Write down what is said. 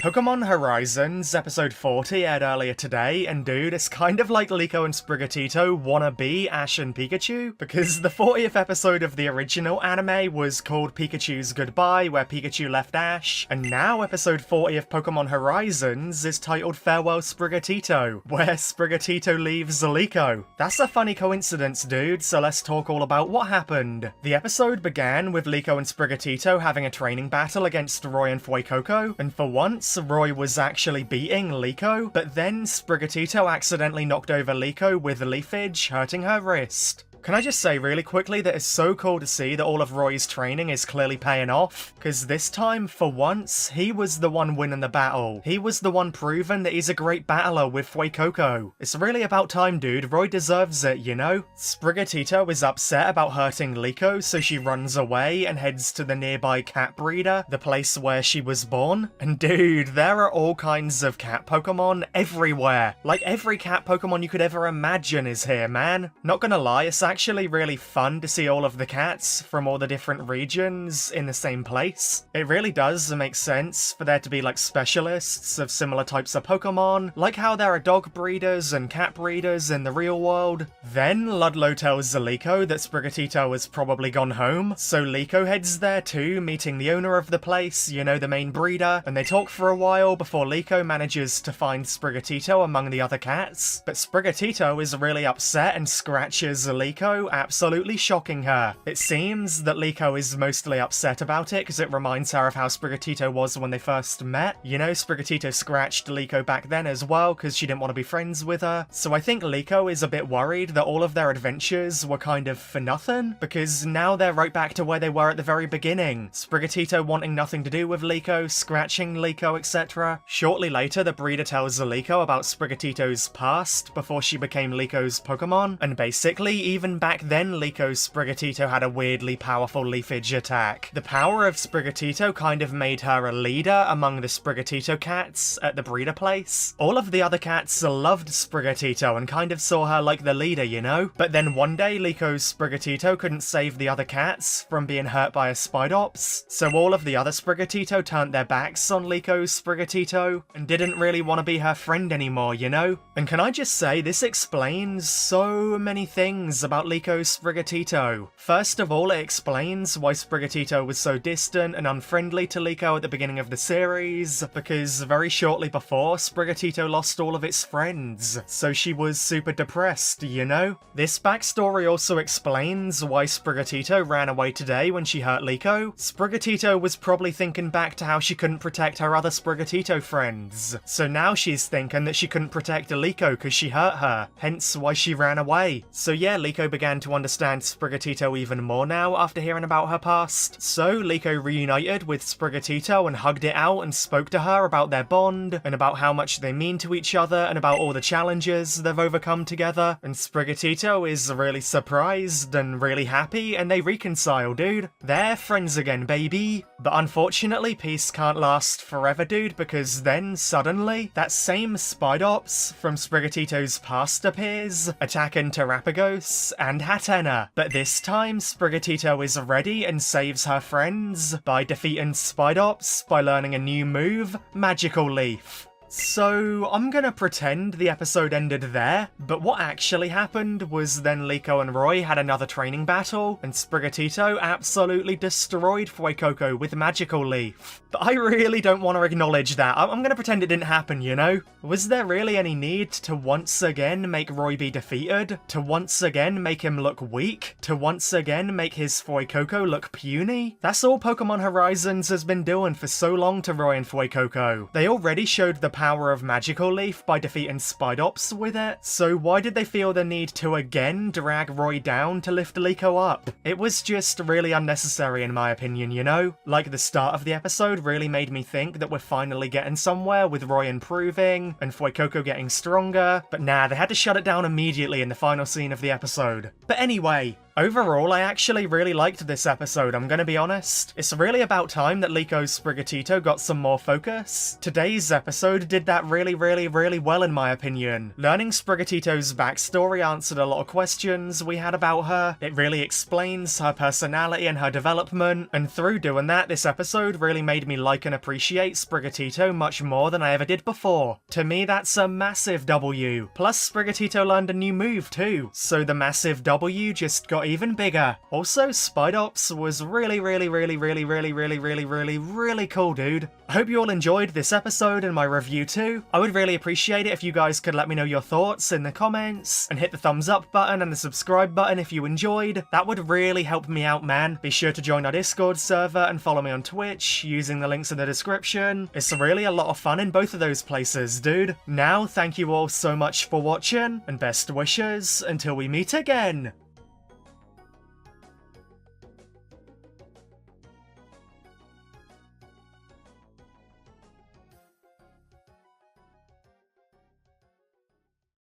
Pokemon Horizons episode 40 aired earlier today, and dude, it's kind of like Liko and Sprigatito wanna be Ash and Pikachu, because the 40th episode of the original anime was called Pikachu's Goodbye, where Pikachu left Ash, and now episode 40 of Pokemon Horizons is titled Farewell Sprigatito, where Sprigatito leaves Liko. That's a funny coincidence, dude, so let's talk all about what happened. The episode began with Liko and Sprigatito having a training battle against Roy and Fuecoco, and for once, Roy was actually beating Liko, but then Sprigatito accidentally knocked over Liko with leafage, hurting her wrist. Can I just say really quickly that it's so cool to see that all of Roy's training is clearly paying off? Because this time, for once, he was the one winning the battle. He was the one proving that he's a great battler with Fuecoco. It's really about time, dude. Roy deserves it, you know? Sprigatito is upset about hurting Liko, so she runs away and heads to the nearby cat breeder, the place where she was born. And dude, there are all kinds of cat Pokemon everywhere. Like every cat Pokemon you could ever imagine is here, man. Not gonna lie, it's actually really fun to see all of the cats from all the different regions in the same place. It really does make sense for there to be like specialists of similar types of Pokemon, like how there are dog breeders and cat breeders in the real world. Then Ludlow tells Liko that Sprigatito has probably gone home, so Liko heads there too, meeting the owner of the place, you know, the main breeder, and they talk for a while before Liko manages to find Sprigatito among the other cats. But Sprigatito is really upset and scratches Liko, absolutely shocking her. It seems that Liko is mostly upset about it because it reminds her of how Sprigatito was when they first met. You know, Sprigatito scratched Liko back then as well because she didn't want to be friends with her. So I think Liko is a bit worried that all of their adventures were kind of for nothing, because now they're right back to where they were at the very beginning. Sprigatito wanting nothing to do with Liko, scratching Liko, etc. Shortly later, the breeder tells Liko about Sprigatito's past before she became Liko's Pokemon, and basically, even back then, Liko's Sprigatito had a weirdly powerful leafage attack. The power of Sprigatito kind of made her a leader among the Sprigatito cats at the breeder place. All of the other cats loved Sprigatito and kind of saw her like the leader, you know? But then one day, Liko's Sprigatito couldn't save the other cats from being hurt by a Spidops, so all of the other Sprigatito turned their backs on Liko's Sprigatito and didn't really want to be her friend anymore, you know? And can I just say, this explains so many things about Liko's Sprigatito. First of all, it explains why Sprigatito was so distant and unfriendly to Liko at the beginning of the series, because very shortly before, Sprigatito lost all of its friends, so she was super depressed, you know? This backstory also explains why Sprigatito ran away today when she hurt Liko. Sprigatito was probably thinking back to how she couldn't protect her other Sprigatito friends, so now she's thinking that she couldn't protect Liko because she hurt her, hence why she ran away. So yeah, Liko began to understand Sprigatito even more now after hearing about her past. So Liko reunited with Sprigatito and hugged it out and spoke to her about their bond and about how much they mean to each other and about all the challenges they've overcome together. And Sprigatito is really surprised and really happy, and they reconcile, dude. They're friends again, baby. But unfortunately, peace can't last forever, dude, because then suddenly that same Spidops from Sprigatito's past appears, attacking Terapagos and Hatena. But this time, Sprigatito is ready and saves her friends by defeating Spidops by learning a new move, Magical Leaf. So, I'm gonna pretend the episode ended there, but what actually happened was then Liko and Roy had another training battle, and Sprigatito absolutely destroyed Fuecoco with Magical Leaf. But I really don't want to acknowledge that. I'm gonna pretend it didn't happen, you know? Was there really any need to once again make Roy be defeated? To once again make him look weak? To once again make his Fuecoco look puny? That's all Pokemon Horizons has been doing for so long to Roy and Fuecoco. They already showed the power of Magical Leaf by defeating Spidops with it, so why did they feel the need to again drag Roy down to lift Liko up? It was just really unnecessary in my opinion, you know? Like, the start of the episode really made me think that we're finally getting somewhere with Roy improving and Fuecoco getting stronger, but nah, they had to shut it down immediately in the final scene of the episode. But anyway, Overall, I actually really liked this episode, I'm gonna be honest. It's really about time that Liko's Sprigatito got some more focus. Today's episode did that really well in my opinion. Learning Sprigatito's backstory answered a lot of questions we had about her. It really explains her personality and her development, and through doing that, this episode really made me like and appreciate Sprigatito much more than I ever did before. To me, that's a massive W. Plus, Sprigatito learned a new move too, so the massive W just got even bigger. Also, Spidops was really cool, dude. I hope you all enjoyed this episode and my review too. I would really appreciate it if you guys could let me know your thoughts in the comments, and hit the thumbs up button and the subscribe button if you enjoyed. That would really help me out, man. Be sure to join our Discord server and follow me on Twitch using the links in the description. It's really a lot of fun in both of those places, dude. Now, thank you all so much for watching, and best wishes until we meet again.